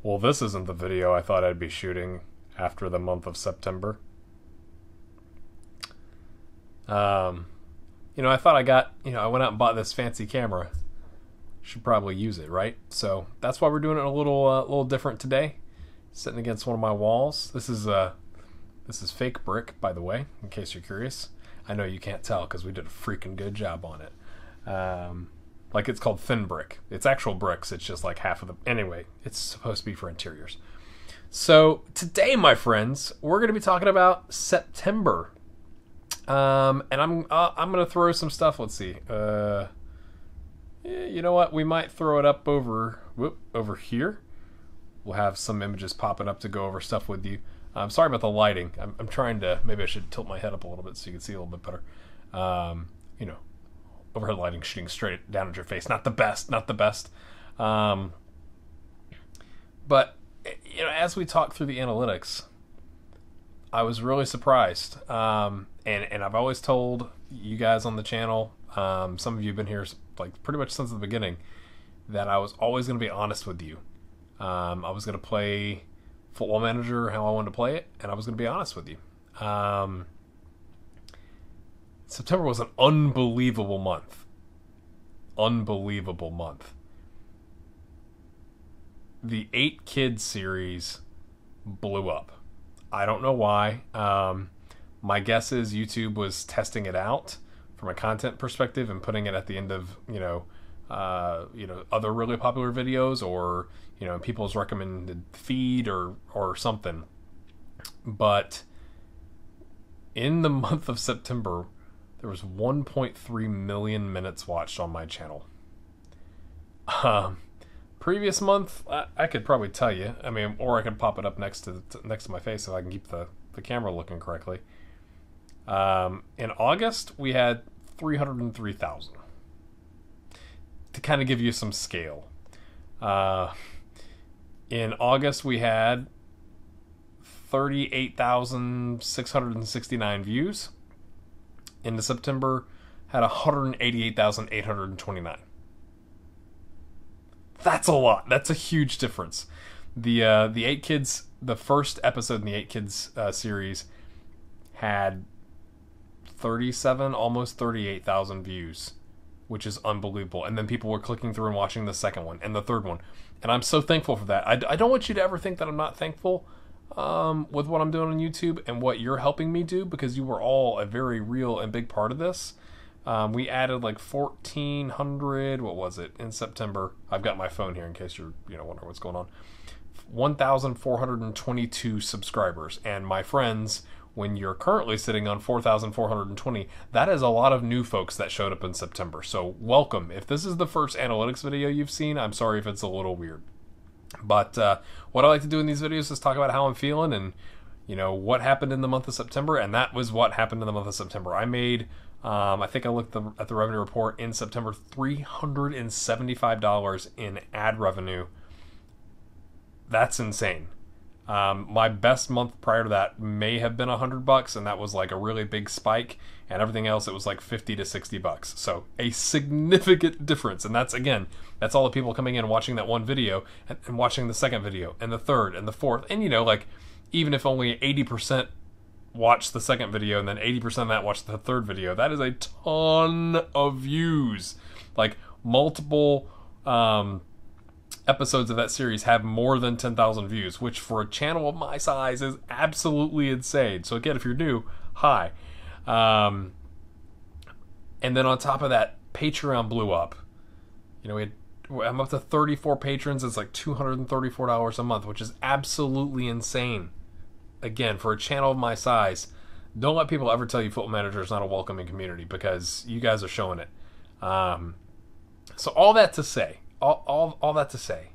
Well, this isn't the video I thought I'd be shooting after the month of September. Um, I thought I went out and bought this fancy camera. Should probably use it, right? So that's why we're doing it a little different today. Sitting against one of my walls. This is fake brick, by the way, in case you're curious. I know you can't tell because we did a freaking good job on it. Like it's called thin brick. It's actual bricks. It's just like half of the. Anyway, it's supposed to be for interiors. So today, my friends, we're going to be talking about September. And I'm going to throw some stuff. Let's see. You know what? We might throw it up over here. We'll have some images popping up to go over stuff with you. I'm sorry about the lighting. I'm trying to. Maybe I should tilt my head up a little bit so you can see a little bit better. Overhead lighting shooting straight down at your face. Not the best. Not the best. But as we talk through the analytics, I was really surprised. And I've always told you guys on the channel, some of you have been here like pretty much since the beginning, that I was always going to be honest with you. I was going to play Football Manager how I wanted to play it, and I was going to be honest with you. September was an unbelievable month. Unbelievable month. The 8 Kids series blew up. I don't know why. My guess is YouTube was testing it out from a content perspective and putting it at the end of other really popular videos, or people's recommended feed or something. But in the month of September, there was 1.3 million minutes watched on my channel. Previous month, I could probably tell you. I mean, or I could pop it up next to my face so I can keep the camera looking correctly. In August, we had 303,000. To kind of give you some scale. In August, we had 38,669 views. Into September, had 188,829. That's a lot. That's a huge difference. The 8 Kids, the first episode in the 8 Kids series had 37, almost 38,000 views, which is unbelievable. And then people were clicking through and watching the second one and the third one. And I'm so thankful for that. I don't want you to ever think that I'm not thankful with what I'm doing on YouTube and what you're helping me do, because you were all a very real and big part of this. We added like 1,400, what was it, in September. I've got my phone here in case you're wondering what's going on. 1,422 subscribers. And my friends, when you're currently sitting on 4,420, that is a lot of new folks that showed up in September. So welcome. If this is the first analytics video you've seen, I'm sorry if it's a little weird. But what I like to do in these videos is talk about how I'm feeling and what happened in the month of September, and that was what happened in the month of September. I made, I think I looked at the revenue report in September, $375 in ad revenue. That's insane. My best month prior to that may have been $100, and that was like a really big spike, and everything else it was like $50 to $60. So a significant difference, and that's all the people coming in and watching that one video and watching the second video and the third and the fourth, and even if only 80% watch the second video and then 80% of that watch the third video, that is a ton of views. Like multiple episodes of that series have more than 10,000 views, which for a channel of my size is absolutely insane. So again, if you're new, hi. And then on top of that, Patreon blew up. I'm up to 34 patrons. It's like $234 a month, which is absolutely insane. Again, for a channel of my size, don't let people ever tell you Football Manager is not a welcoming community, because you guys are showing it. So all that to say, all that to say,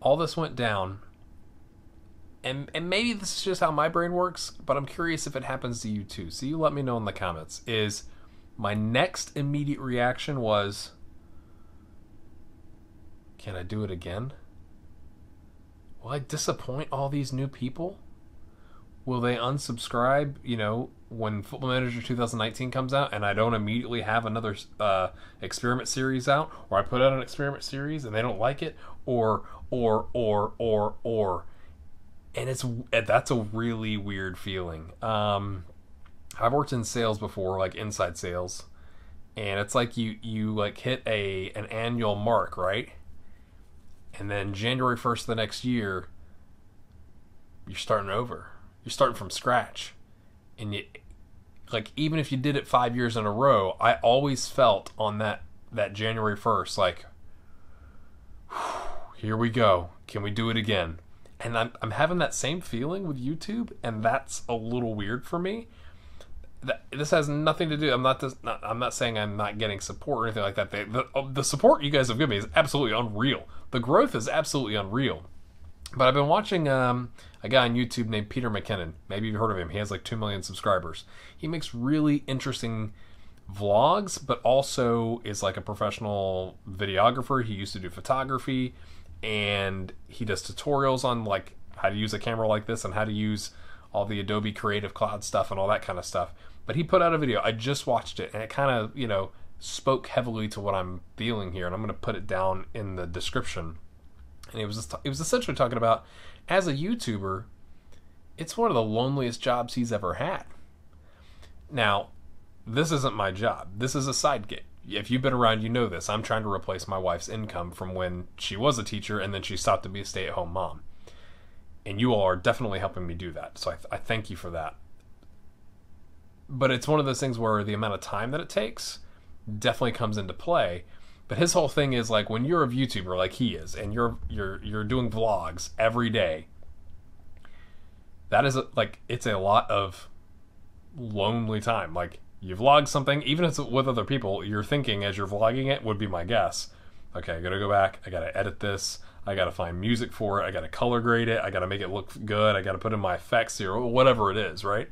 all this went down, and maybe this is just how my brain works, but I'm curious if it happens to you too. So you let me know in the comments. Is my next immediate reaction was, can I do it again? Will I disappoint all these new people? will they unsubscribe, when Football Manager 2019 comes out and I don't immediately have another experiment series out, or I put out an experiment series and they don't like it, or. And that's a really weird feeling. I've worked in sales before, like inside sales, and it's like you like hit an annual mark, right? And then January 1st the next year, you're starting over. You're starting from scratch. And like, even if you did it 5 years in a row, I always felt on that January 1st, like, here we go. Can we do it again? And I'm having that same feeling with YouTube, and that's a little weird for me. This has nothing to do. I'm not saying I'm not getting support or anything like that. The support you guys have given me is absolutely unreal. The growth is absolutely unreal. But I've been watching a guy on YouTube named Peter McKinnon. Maybe you've heard of him. He has like 2 million subscribers. He makes really interesting vlogs, but also is like a professional videographer. He used to do photography, and he does tutorials on like how to use a camera like this and how to use all the Adobe Creative Cloud stuff and all that kind of stuff. But he put out a video. I just watched it, and it kind of, spoke heavily to what I'm feeling here, and I'm going to put it down in the description. And it was essentially talking about, as a YouTuber, it's one of the loneliest jobs he's ever had. Now, this isn't my job. This is a side gig. If you've been around, you know this. I'm trying to replace my wife's income from when she was a teacher and then she stopped to be a stay-at-home mom. And you all are definitely helping me do that. So I thank you for that. But it's one of those things where the amount of time that it takes definitely comes into play. But his whole thing is like, when you're a YouTuber like he is, and you're doing vlogs every day, that is it's a lot of lonely time. Like, you vlog something, even if it's with other people, you're thinking as you're vlogging it, would be my guess, okay, I gotta go back, I gotta edit this, I gotta find music for it, I gotta color grade it, I gotta make it look good, I gotta put in my effects here, or whatever it is, right?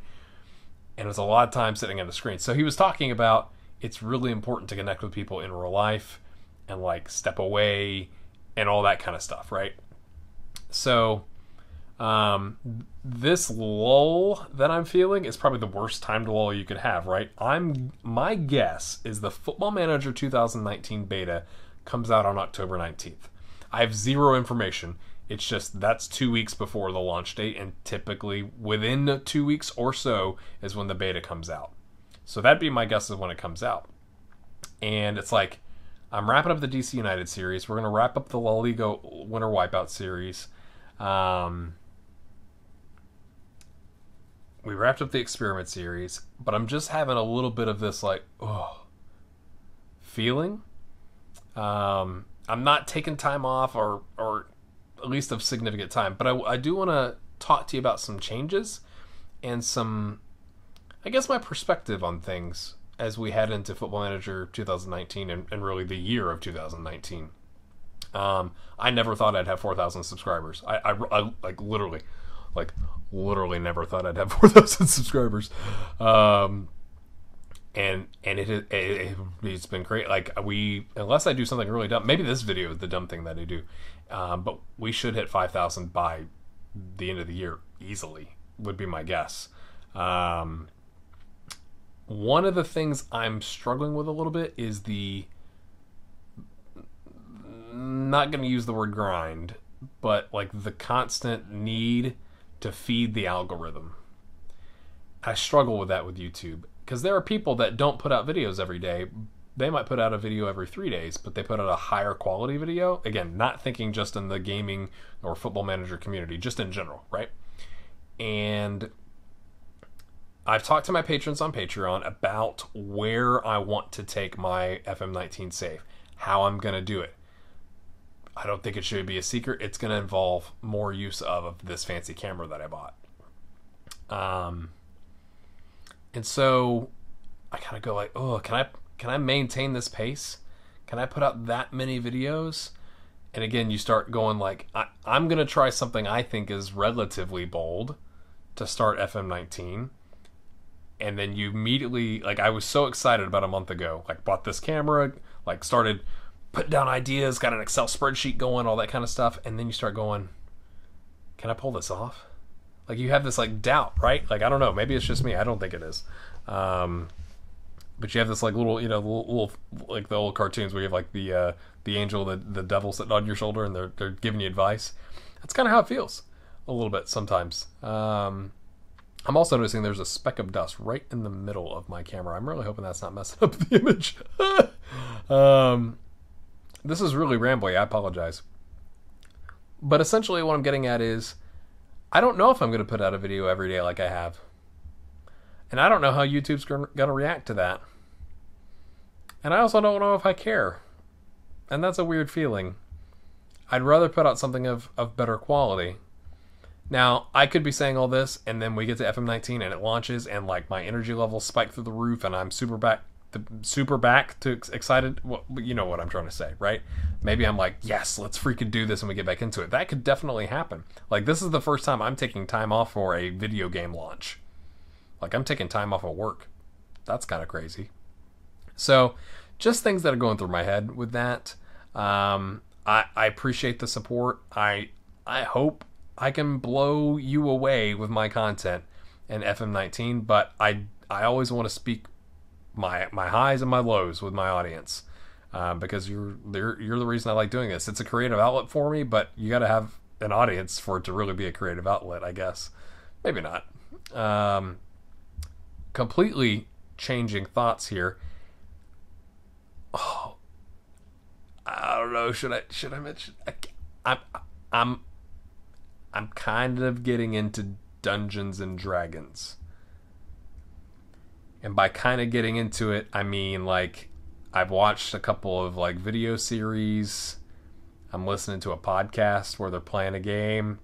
And it's a lot of time sitting on the screen. So he was talking about, it's really important to connect with people in real life and like step away and all that kind of stuff, right? So this lull that I'm feeling is probably the worst time to lull you could have, right? My guess is the Football Manager 2019 beta comes out on October 19th. I have zero information. It's just that's 2 weeks before the launch date, and typically within 2 weeks or so is when the beta comes out. So that'd be my guess of when it comes out. And it's like, I'm wrapping up the DC United series. We're going to wrap up the La Liga Winter Wipeout series. We wrapped up the Experiment series, but I'm just having a little bit of this like, feeling. I'm not taking time off, or at least of significant time, but I do want to talk to you about some changes and some, I guess, my perspective on things as we head into Football Manager 2019 and really the year of 2019. I never thought I'd have 4,000 subscribers. I literally never thought I'd have 4,000 subscribers. And it's been great. Like, unless I do something really dumb, maybe this video is the dumb thing that I do, but we should hit 5,000 by the end of the year easily, would be my guess. One of the things I'm struggling with a little bit is not going to use the word grind, but like the constant need to feed the algorithm. I struggle with that with YouTube, because there are people that don't put out videos every day. They might put out a video every 3 days, but they put out a higher quality video. Again, not thinking just in the gaming or Football Manager community, just in general, right? And I've talked to my patrons on Patreon about where I want to take my FM19 save, how I'm going to do it. I don't think it should be a secret. It's going to involve more use of this fancy camera that I bought. And so I kind of go like, can I maintain this pace? Can I put out that many videos? And again, you start going like, I'm going to try something I think is relatively bold to start FM19. And then you immediately, like, I was so excited about a month ago, like bought this camera, like started putting down ideas, got an Excel spreadsheet going, all that kind of stuff. And then you start going, can I pull this off? Like you have this like doubt, right? Like I don't know, maybe it's just me. I don't think it is. But you have this like little, little like the old cartoons where you have like the angel, the devil sitting on your shoulder, and they're giving you advice. That's kind of how it feels a little bit sometimes. I'm also noticing there's a speck of dust right in the middle of my camera. I'm really hoping that's not messing up the image. This is really rambly. I apologize. But essentially what I'm getting at is I don't know if I'm going to put out a video every day like I have. And I don't know how YouTube's going to react to that. And I also don't know if I care. And that's a weird feeling. I'd rather put out something of better quality. Now, I could be saying all this, and then we get to FM19 and it launches, and like my energy levels spike through the roof, and I'm super back to excited. Well, you know what I'm trying to say, right? Maybe I'm like, yes, let's freaking do this, and we get back into it. That could definitely happen. Like, this is the first time I'm taking time off for a video game launch. Like, I'm taking time off of work. That's kind of crazy. So, just things that are going through my head with that. I appreciate the support. I hope I can blow you away with my content in FM19, but I always want to speak my highs and my lows with my audience, because you're the reason I like doing this. It's a creative outlet for me, but you got to have an audience for it to really be a creative outlet, I guess. Maybe not. Completely changing thoughts here. Oh, I don't know. Should I mention? I'm kind of getting into Dungeons and Dragons. And by kind of getting into it, I mean like I've watched a couple of like video series. I'm listening to a podcast where they're playing a game.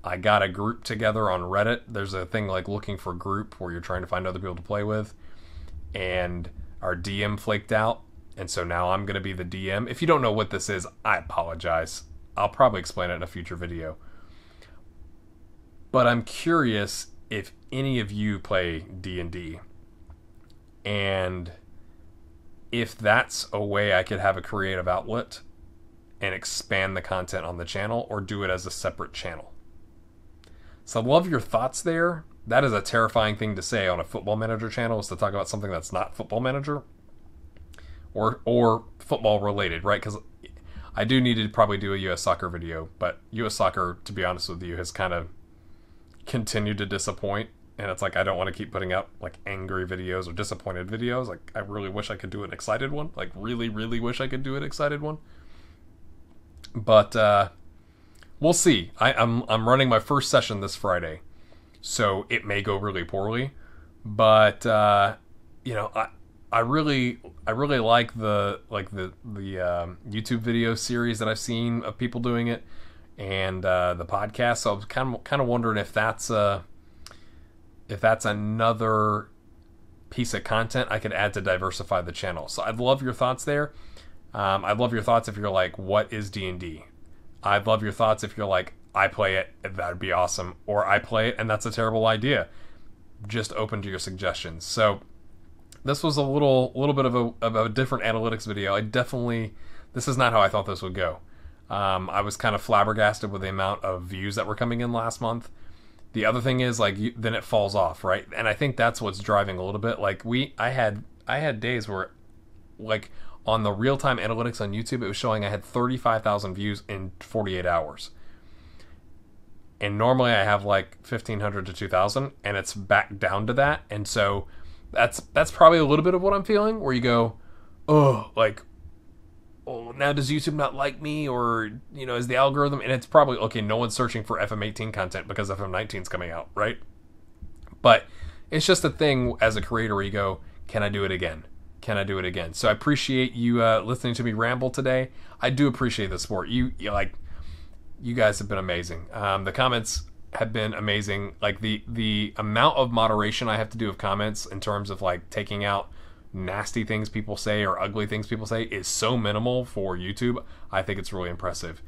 I got a group together on Reddit. There's a thing like looking for group where you're trying to find other people to play with. And our DM flaked out. And so now I'm going to be the DM. If you don't know what this is, I apologize. I'll probably explain it in a future video. But I'm curious if any of you play D&D. And if that's a way I could have a creative outlet and expand the content on the channel, or do it as a separate channel. So I love your thoughts there. That is a terrifying thing to say on a Football Manager channel, is to talk about something that's not Football Manager or football related, right? Because I do need to probably do a US soccer video, but US soccer, to be honest with you, has kind of continued to disappoint. And it's like I don't want to keep putting out like angry videos or disappointed videos. Like I really wish I could do an excited one. Like really, really wish I could do an excited one. But we'll see. I'm running my first session this Friday, so it may go really poorly. But I really like the YouTube video series that I've seen of people doing it, and the podcast. So I was kind of wondering if that's another piece of content I could add to diversify the channel. So I'd love your thoughts there. I'd love your thoughts if you're like, what is D&D? I'd love your thoughts if you're like, I play it, that'd be awesome. Or I play it and that's a terrible idea. Just open to your suggestions. So this was a little bit of a different analytics video. This is not how I thought this would go. I was kind of flabbergasted with the amount of views that were coming in last month. The other thing is then it falls off, right? And I think that's what's driving a little bit. Like I had days where like on the real-time analytics on YouTube, it was showing I had 35,000 views in 48 hours. And normally I have like 1,500 to 2,000, and it's back down to that. And so that's probably a little bit of what I'm feeling, where you go, oh, now does YouTube not like me, or is the algorithm? And it's probably okay, no one's searching for FM18 content because FM19 is coming out, right? But it's just a thing as a creator where you go, can I do it again? Can I do it again? So I appreciate you listening to me ramble today. I do appreciate the support. You guys have been amazing. The comments have been amazing. Like the amount of moderation I have to do of comments in terms of like taking out nasty things people say or ugly things people say is so minimal for YouTube. I think it's really impressive.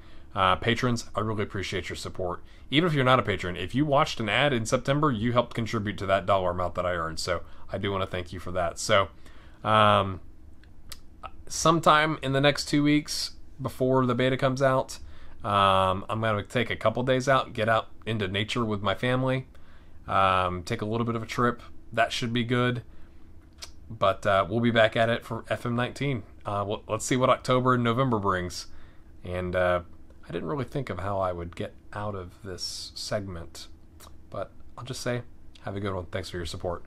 Patrons, I really appreciate your support. Even if you're not a patron, if you watched an ad in September, you helped contribute to that dollar amount that I earned. So I do want to thank you for that. So sometime in the next 2 weeks before the beta comes out, I'm going to take a couple days out, get out into nature with my family, take a little bit of a trip. That should be good. But we'll be back at it for FM19. Let's see what October and November brings. And I didn't really think of how I would get out of this segment. But I'll just say, have a good one. Thanks for your support.